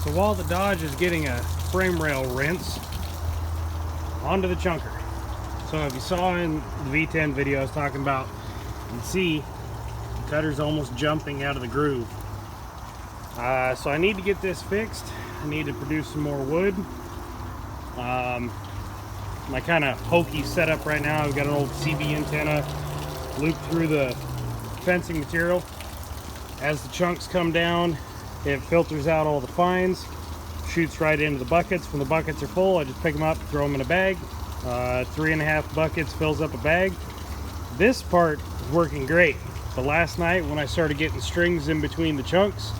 So while the Dodge is getting a frame rail rinse, onto the chunker. So if you saw in the V10 video I was talking about, you can see the cutter's almost jumping out of the groove. So I need to get this fixed. I need to produce some more wood. My kind of hokey setup right now, I've got an old CB antenna looped through the fencing material. As the chunks come down, it filters out all the fines, shoots right into the buckets. When the buckets are full, I just pick them up, throw them in a bag. 3.5 buckets fills up a bag. This part is working great, but last night when I started getting strings in between the chunks,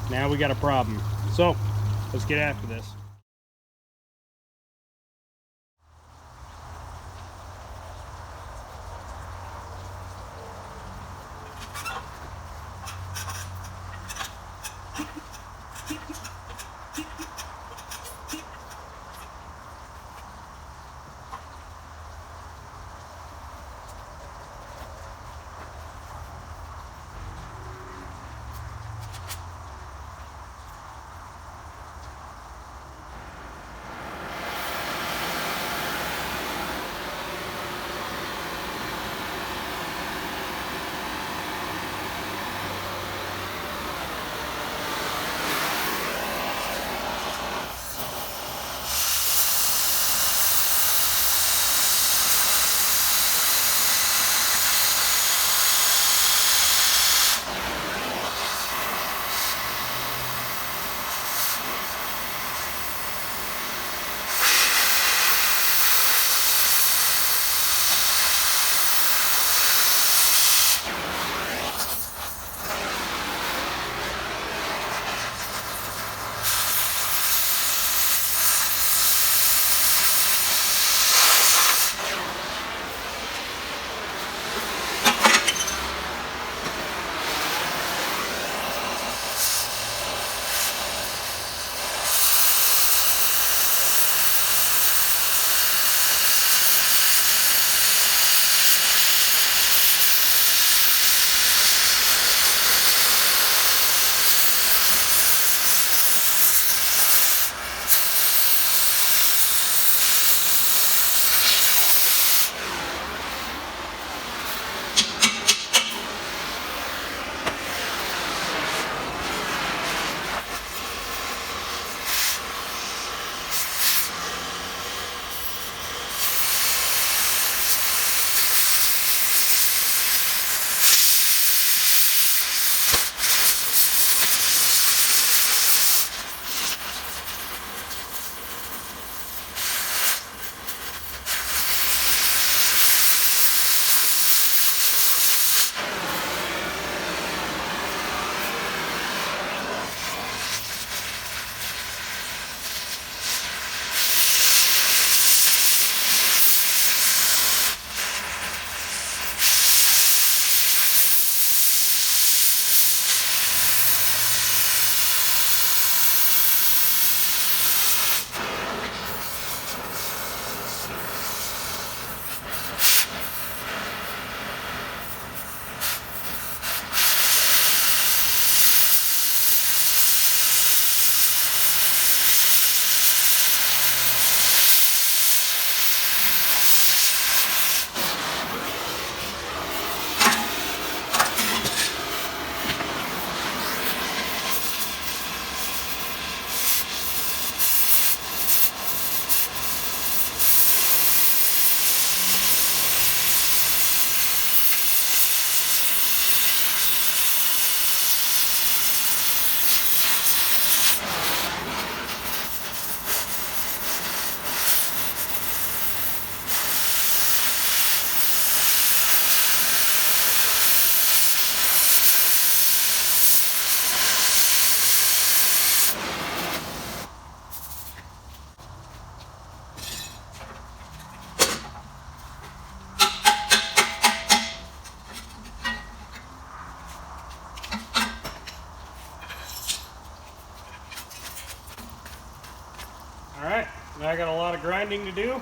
now we got a problem. So let's get after this. Alright, now I got a lot of grinding to do,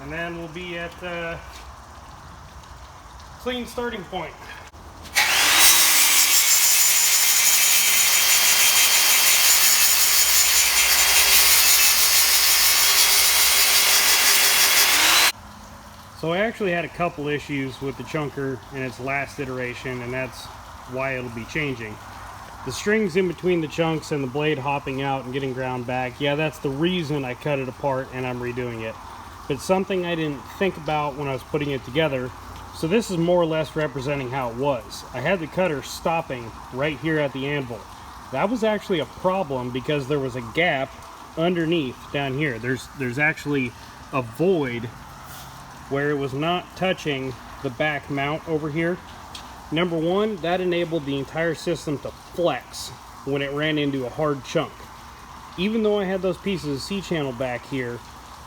and then we'll be at clean starting point. So I actually had a couple issues with the chunker in its last iteration, and that's why it'll be changing. The strings in between the chunks and the blade hopping out and getting ground back, yeah, that's the reason I cut it apart and I'm redoing it. But something I didn't think about when I was putting it together. So this is more or less representing how it was. I had the cutter stopping right here at the anvil. That was actually a problem because there was a gap underneath down here. There's actually a void where it was not touching the back mount over here. Number one, that enabled the entire system to flex when it ran into a hard chunk. Even though I had those pieces of C-channel back here,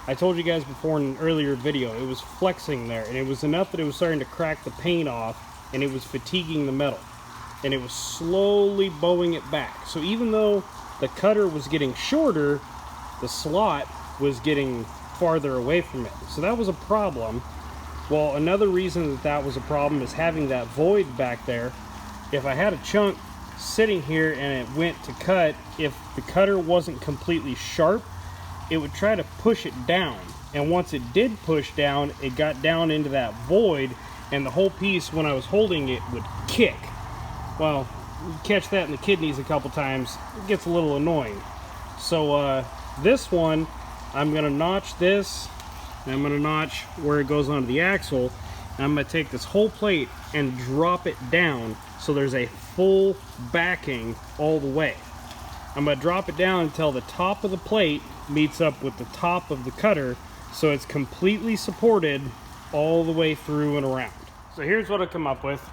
I told you guys before in an earlier video, it was flexing there, and it was enough that it was starting to crack the paint off, and it was fatiguing the metal. And it was slowly bowing it back. So even though the cutter was getting shorter, the slot was getting farther away from it. So that was a problem. Well, another reason that that was a problem is having that void back there. If I had a chunk sitting here and it went to cut, if the cutter wasn't completely sharp, it would try to push it down. And once it did push down, it got down into that void, and the whole piece, when I was holding it, would kick. Well, you catch that in the kidneys a couple times, it gets a little annoying. So this one, I'm gonna notch this, and I'm gonna notch where it goes onto the axle, and I'm gonna take this whole plate and drop it down so there's a full backing all the way. I'm gonna drop it down until the top of the plate meets up with the top of the cutter, so it's completely supported all the way through and around. So here's what I come up with.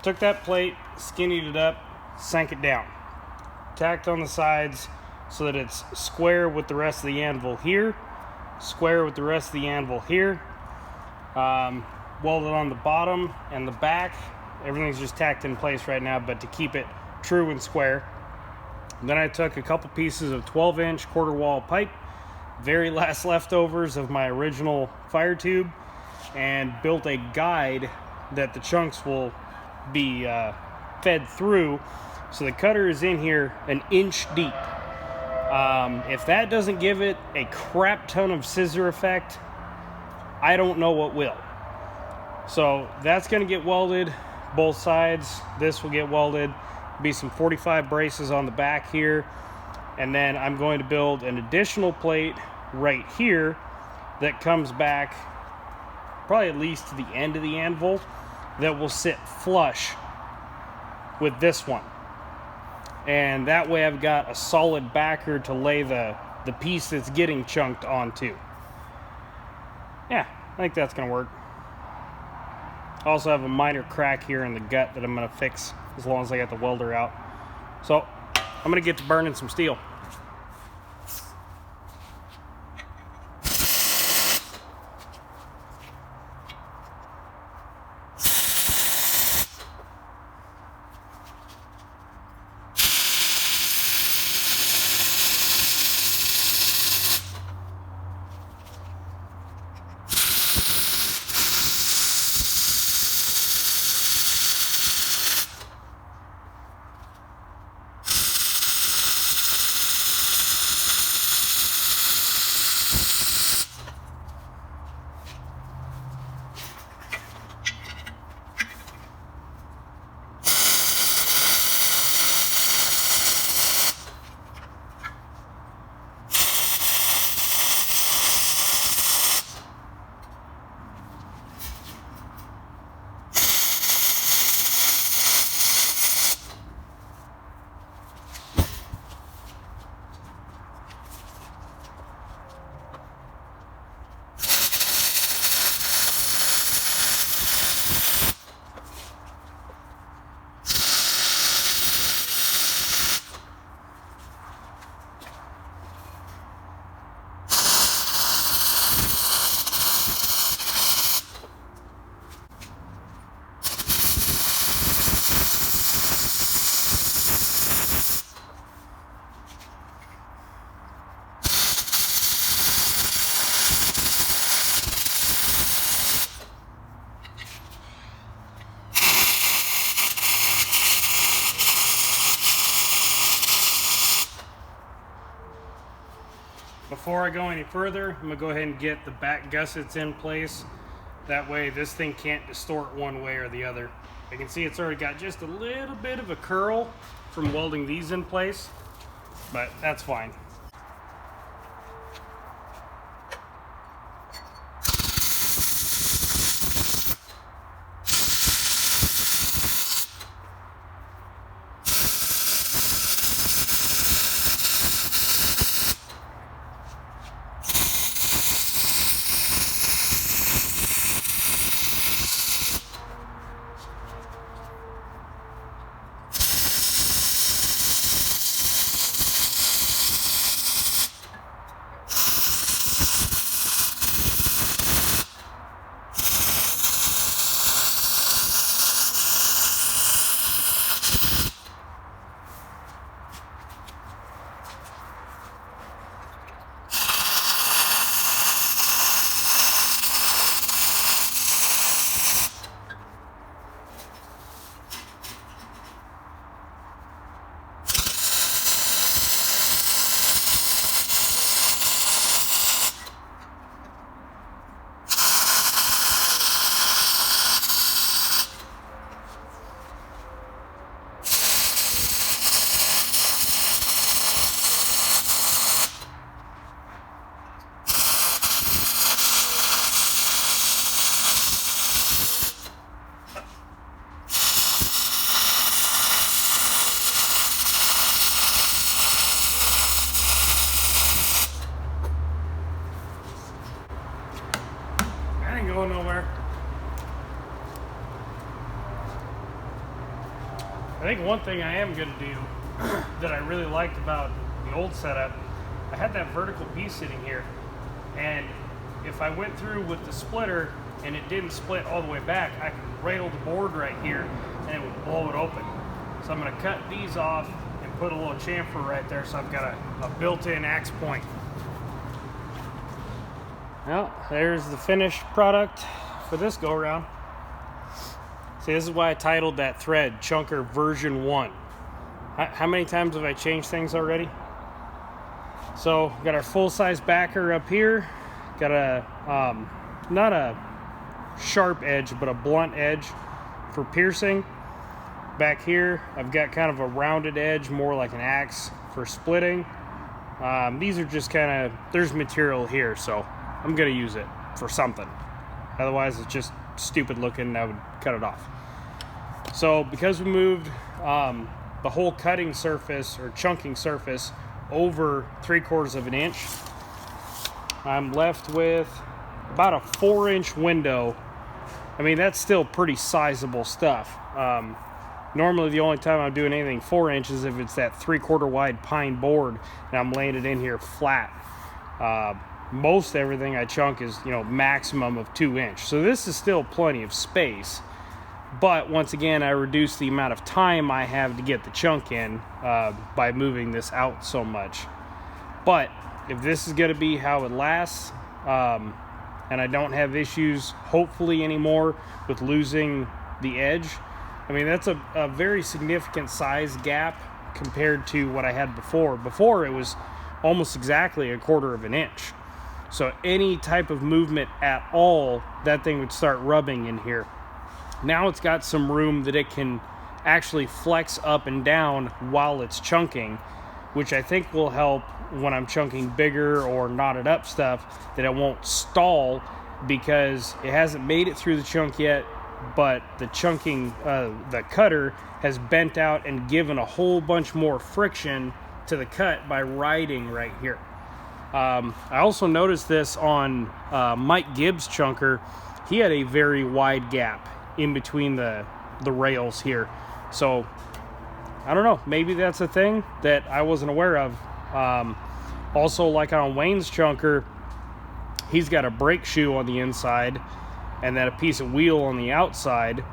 Took that plate, skinnied it up, sank it down. Tacked on the sides so that it's square with the rest of the anvil here, square with the rest of the anvil here. Welded on the bottom and the back. Everything's just tacked in place right now, but to keep it true and square. And then I took a couple pieces of 12-inch quarter wall pipe, very last leftovers of my original fire tube, and built a guide that the chunks will be fed through. So the cutter is in here an inch deep. If that doesn't give it a crap ton of scissor effect, I don't know what will. So that's going to get welded both sides. This will get welded. Be some 45 braces on the back here, and then I'm going to build an additional plate right here that comes back probably at least to the end of the anvil that will sit flush with this one. And that way I've got a solid backer to lay the piece that's getting chunked onto. Yeah, I think that's gonna work. I also have a minor crack here in the gut that I'm gonna fix as long as I got the welder out. So I'm gonna get to burning some steel. Before I go any further, I'm gonna go ahead and get the back gussets in place. That way this thing can't distort one way or the other. I can see it's already got just a little bit of a curl from welding these in place, but that's fine. Going nowhere. I think one thing I am going to do that I really liked about the old setup, I had that vertical piece sitting here, and if I went through with the splitter and it didn't split all the way back, I could rail the board right here and it would blow it open. So I'm going to cut these off and put a little chamfer right there, so I've got a built-in axe point. Well, there's the finished product for this go around. See, this is why I titled that thread Chunker version 1. How many times have I changed things already? So, got our full-size backer up here. Got a, not a sharp edge, but a blunt edge for piercing. Back here, I've got kind of a rounded edge, more like an axe for splitting. These are just kind of, there's material here, so I'm gonna use it for something. Otherwise it's just stupid looking and I would cut it off. So because we moved the whole cutting surface or chunking surface over 3/4 of an inch, I'm left with about a 4-inch window. I mean, that's still pretty sizable stuff. Normally the only time I'm doing anything 4 inches if it's that 3/4 wide pine board and I'm laying it in here flat. Most everything I chunk is, you know, maximum of 2 inch. So this is still plenty of space. But once again, I reduced the amount of time I have to get the chunk in by moving this out so much. But if this is going to be how it lasts, and I don't have issues, hopefully anymore, with losing the edge, I mean, that's a very significant size gap compared to what I had before. Before, it was almost exactly 1/4 of an inch. So any type of movement at all, that thing would start rubbing in here. Now it's got some room that it can actually flex up and down while it's chunking, which I think will help when I'm chunking bigger or knotted up stuff, that it won't stall because it hasn't made it through the chunk yet, but the chunking, the cutter has bent out and given a whole bunch more friction to the cut by riding right here. I also noticed this on Mike Gibbs' chunker. He had a very wide gap in between the rails here. So, I don't know. Maybe that's a thing that I wasn't aware of. Also, like on Wayne's chunker, he's got a brake shoe on the inside and then a piece of wheel on the outside.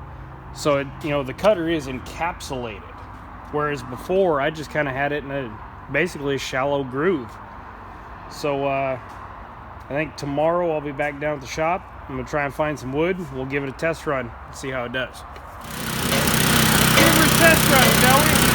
So, it, you know, the cutter is encapsulated. Whereas before, I just kind of had it in basically a shallow groove. So I think tomorrow I'll be back down at the shop. I'm going to try and find some wood. We'll give it a test run and see how it does. Give it a test run, shall we?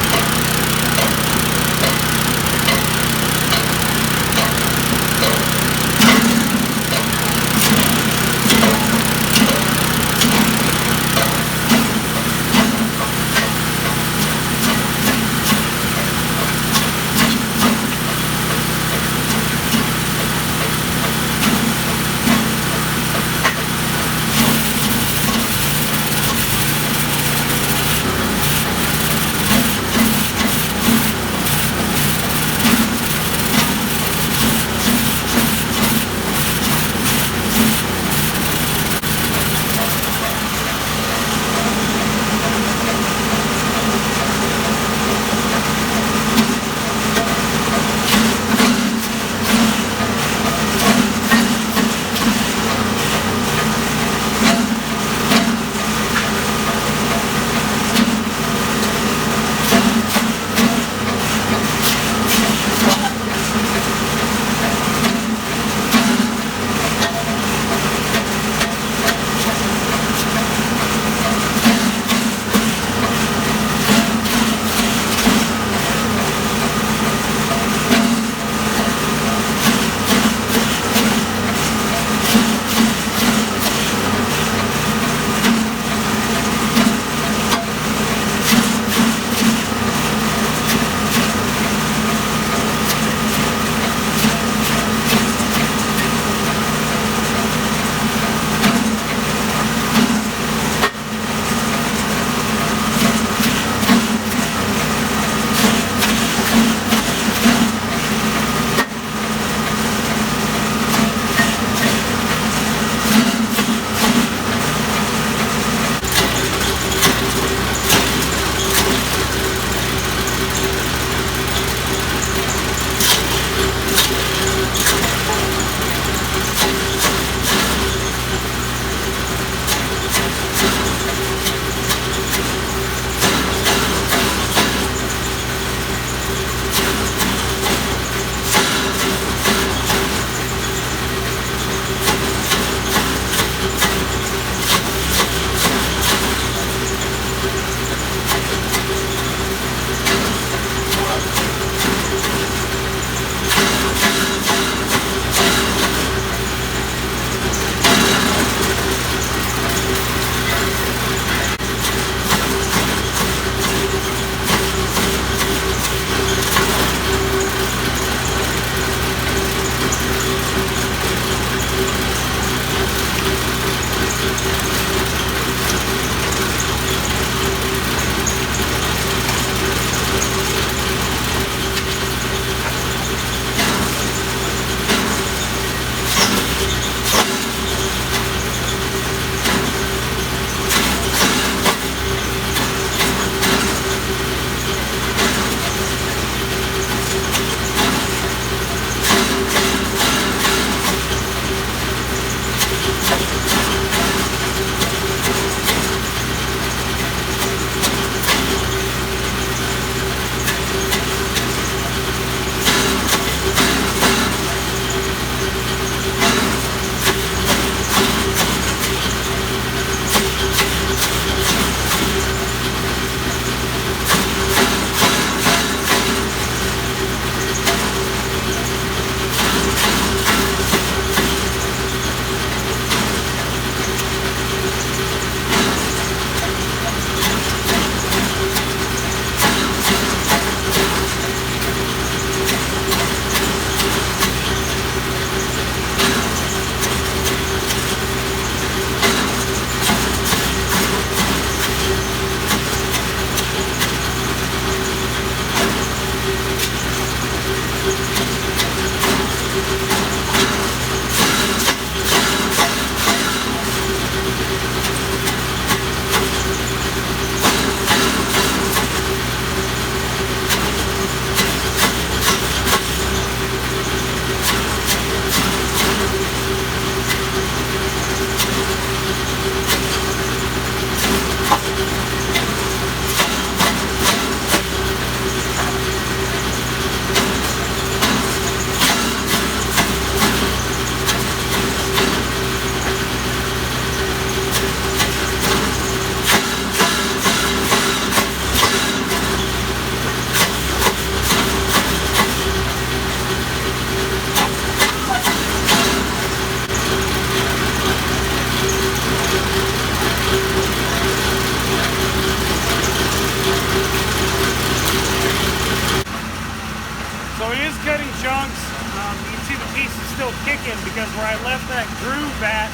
kicking because where I left that groove at,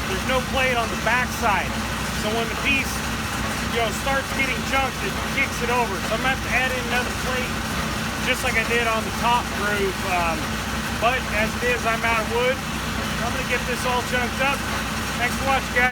there's no plate on the back side. So when the piece, starts getting chunked, it kicks it over. So I'm gonna have to add in another plate, just like I did on the top groove. But as it is, I'm out of wood. I'm gonna get this all chunked up. Thanks for watching, guys.